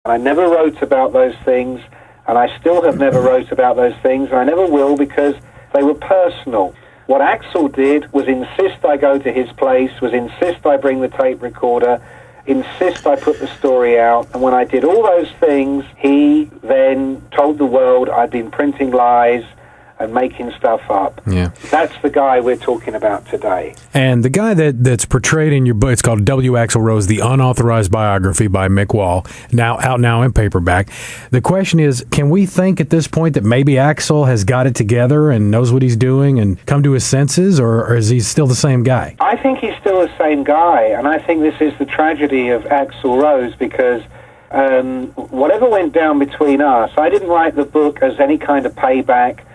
And I never wrote about those things, and I still have never wrote about those things, and I never will, because they were personal. What Axl did was insist I go to his place, was insist I bring the tape recorder, insist I put the story out, and when I did all those things, he then told the world I'd been printing lies and making stuff up. Yeah. That's the guy we're talking about today. And the guy that's portrayed in your book, it's called W. Axl Rose, The Unauthorized Biography by Mick Wall, out now in paperback. The question is, can we think at this point that maybe Axl has got it together and knows what he's doing and come to his senses, or is he still the same guy? I think he's still the same guy, and I think this is the tragedy of Axl Rose, because whatever went down between us, I didn't write the book as any kind of payback.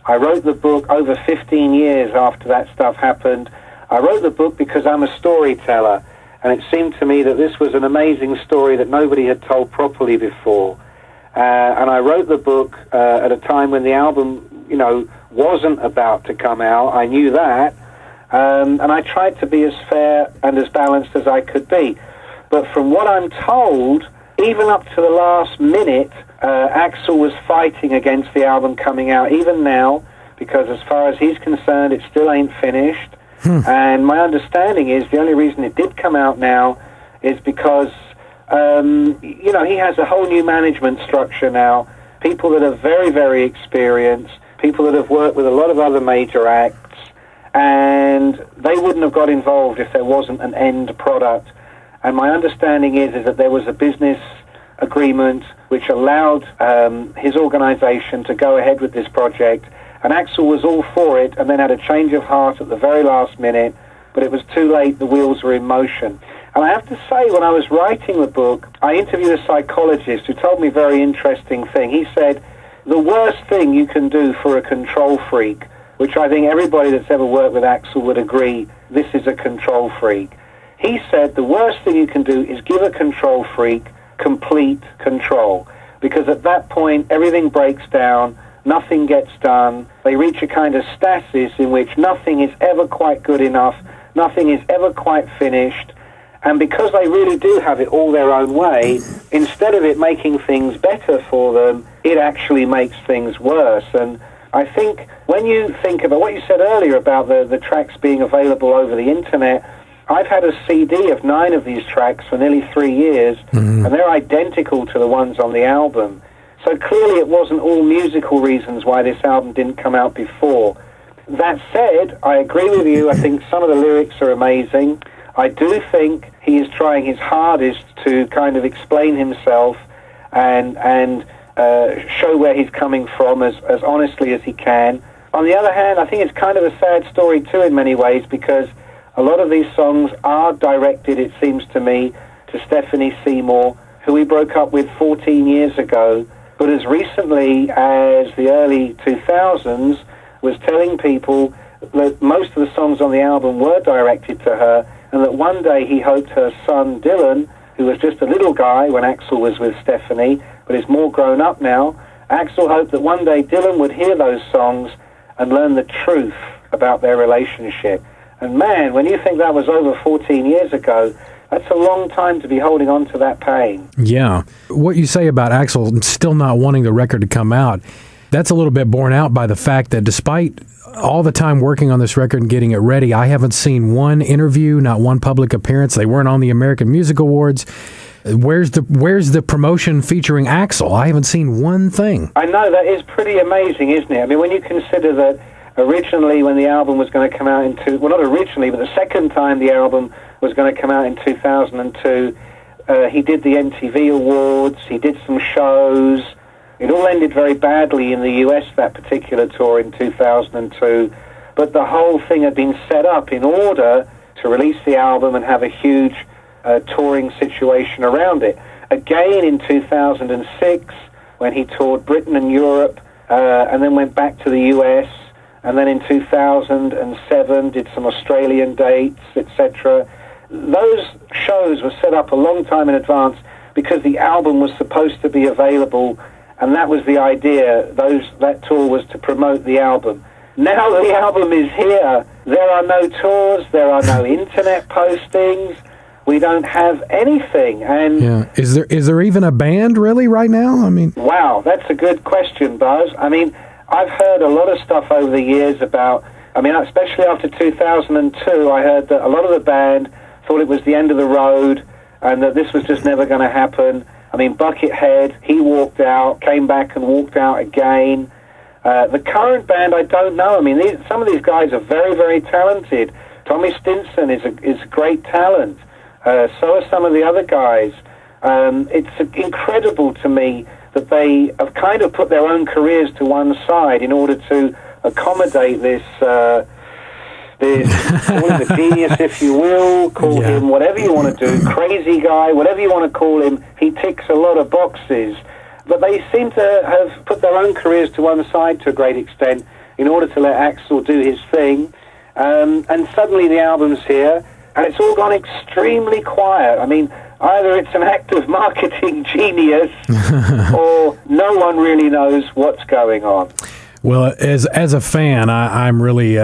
I wrote the book over 15 years after that stuff happened. I wrote the book because I'm a storyteller, and it seemed to me that this was an amazing story that nobody had told properly before. And I wrote the book at a time when the album, wasn't about to come out. I knew that. And I tried to be as fair and as balanced as I could be. But from what I'm told, even up to the last minute, Axl was fighting against the album coming out, even now, because as far as he's concerned, it still ain't finished. And my understanding is the only reason it did come out now is because, he has a whole new management structure now, people that are very, very experienced, people that have worked with a lot of other major acts, and they wouldn't have got involved if there wasn't an end product. And my understanding is that there was a business agreement which allowed his organization to go ahead with this project, and Axl was all for it, and then had a change of heart at the very last minute, but it was too late, the wheels were in motion. And I have to say, when I was writing the book, I interviewed a psychologist who told me a very interesting thing. He said, the worst thing you can do for a control freak, which I think everybody that's ever worked with Axl would agree, this is a control freak. He said, the worst thing you can do is give a control freak complete control, because at that point everything breaks down, nothing gets done, they reach a kind of stasis in which nothing is ever quite good enough, nothing is ever quite finished, and because they really do have it all their own way, instead of it making things better for them, it actually makes things worse. And I think when you think about what you said earlier about the tracks being available over the internet, I've had a CD of 9 of these tracks for nearly 3 years, and they're identical to the ones on the album. So clearly it wasn't all musical reasons why this album didn't come out before. That said, I agree with you. I think some of the lyrics are amazing. I do think he is trying his hardest to kind of explain himself and show where he's coming from as honestly as he can. On the other hand, I think it's kind of a sad story too in many ways, because a lot of these songs are directed, it seems to me, to Stephanie Seymour, who he broke up with 14 years ago, but as recently as the early 2000s was telling people that most of the songs on the album were directed to her, and that one day he hoped her son Dylan, who was just a little guy when Axl was with Stephanie, but is more grown up now, Axl hoped that one day Dylan would hear those songs and learn the truth about their relationship. And man, when you think that was over 14 years ago, that's a long time to be holding on to that pain. Yeah. What you say about Axl still not wanting the record to come out, that's a little bit borne out by the fact that despite all the time working on this record and getting it ready, I haven't seen one interview, not one public appearance. They weren't on the American Music Awards. Where's the promotion featuring Axl? I haven't seen one thing. I know, that is pretty amazing, isn't it? I mean, when you consider that originally when the album was going to come out well, not originally, but the second time the album was going to come out in 2002, he did the MTV Awards, he did some shows. It all ended very badly in the US, that particular tour in 2002, but the whole thing had been set up in order to release the album and have a huge touring situation around it. Again in 2006, when he toured Britain and Europe, and then went back to the US, and then in 2007 did some Australian dates, etc. Those shows were set up a long time in advance because the album was supposed to be available, and that was the idea. That tour was to promote the album. Now the album is here. There are no tours, there are no internet postings. We don't have anything. And yeah, is there even a band really right now? I mean, wow, that's a good question, Buzz. I mean, I've heard a lot of stuff over the years about. I mean, especially after 2002, I heard that a lot of the band thought it was the end of the road and that this was just never going to happen. I mean, Buckethead, he walked out, came back and walked out again. The current band, I don't know. I mean, some of these guys are very, very talented. Tommy Stinson is a great talent. So are some of the other guys. It's incredible to me that they have kind of put their own careers to one side in order to accommodate this call him a genius, if you will, call him whatever you want to do, crazy guy, whatever you want to call him. He ticks a lot of boxes. But they seem to have put their own careers to one side to a great extent in order to let Axl do his thing. And suddenly the album's here, and it's all gone extremely quiet. I mean, either it's an act of marketing genius or no one really knows what's going on. Well, as a fan, I'm really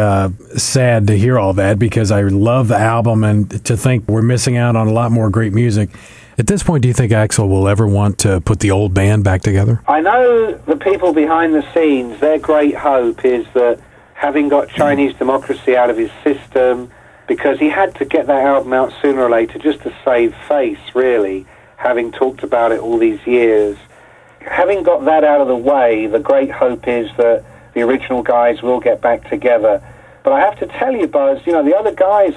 sad to hear all that because I love the album and to think we're missing out on a lot more great music. At this point, do you think Axl will ever want to put the old band back together? I know the people behind the scenes, their great hope is that having got Chinese Democracy out of his system, because he had to get that album out sooner or later just to save face, really, having talked about it all these years. Having got that out of the way, the great hope is that the original guys will get back together. But I have to tell you, Buzz, you know, the other guys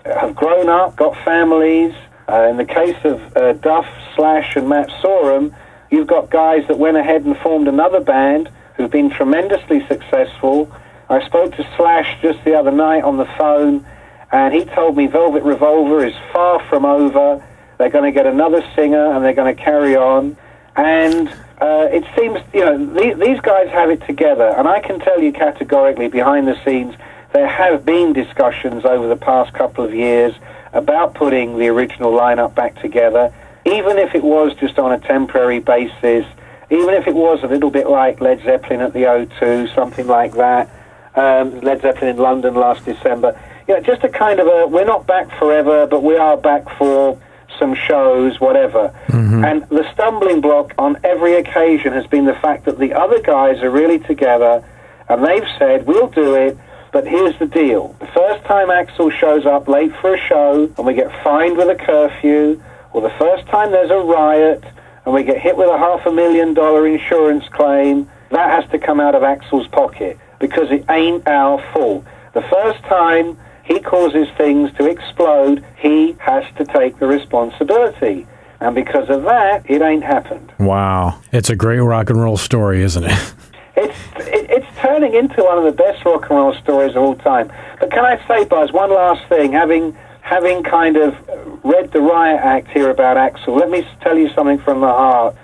have grown up, got families. In the case of Duff, Slash, and Matt Sorum, you've got guys that went ahead and formed another band who've been tremendously successful. I spoke to Slash just the other night on the phone, and he told me Velvet Revolver is far from over. They're going to get another singer, and they're going to carry on. And it seems, you know, these guys have it together. And I can tell you categorically, behind the scenes, there have been discussions over the past couple of years about putting the original lineup back together, even if it was just on a temporary basis, even if it was a little bit like Led Zeppelin at the O2, something like that, Led Zeppelin in London last December. You know, just a kind of we're not back forever, but we are back for some shows, whatever. Mm-hmm. And the stumbling block on every occasion has been the fact that the other guys are really together, and they've said, we'll do it, but here's the deal. The first time Axl shows up late for a show and we get fined with a curfew, or the first time there's a riot and we get hit with a $500,000 insurance claim, that has to come out of Axl's pocket because it ain't our fault. The first time he causes things to explode, he has to take the responsibility. And because of that, it ain't happened. Wow. It's a great rock and roll story, isn't it? It's turning into one of the best rock and roll stories of all time. But can I say, Buzz, one last thing, having kind of read the Riot Act here about Axl, let me tell you something from the heart.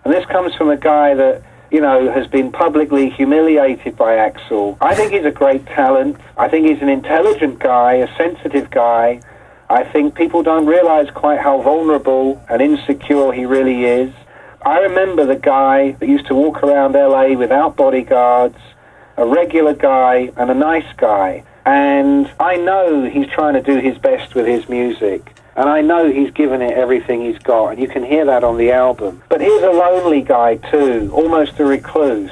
And this comes from a guy that, you know, has been publicly humiliated by Axl. I think he's a great talent. I think he's an intelligent guy, a sensitive guy. I think people don't realize quite how vulnerable and insecure he really is. I remember the guy that used to walk around LA without bodyguards, a regular guy and a nice guy. And I know he's trying to do his best with his music. And I know he's given it everything he's got. And you can hear that on the album. But he's a lonely guy too, almost a recluse.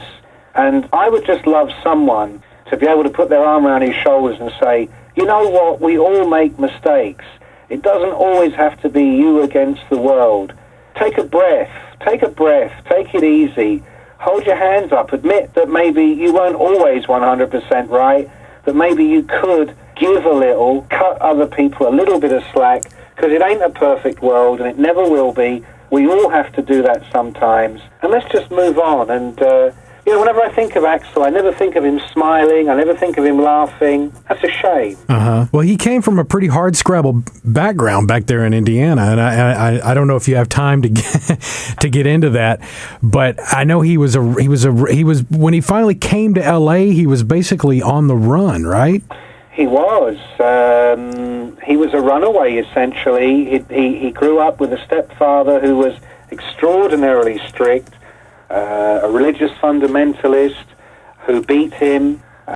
And I would just love someone to be able to put their arm around his shoulders and say, you know what, we all make mistakes. It doesn't always have to be you against the world. Take a breath, take it easy, hold your hands up, admit that maybe you weren't always 100% right, that maybe you could give a little, cut other people a little bit of slack, because it ain't a perfect world and it never will be. We all have to do that sometimes. And let's just move on. And, you know, whenever I think of Axl, I never think of him smiling, I never think of him laughing. That's a shame. Uh-huh. Well, he came from a pretty hard-scrabble background back there in Indiana, and I don't know if you have time to get into that, but I know he was when he finally came to L.A., he was basically on the run, right? He was. He was a runaway, essentially. He grew up with a stepfather who was extraordinarily strict, a religious fundamentalist who beat him,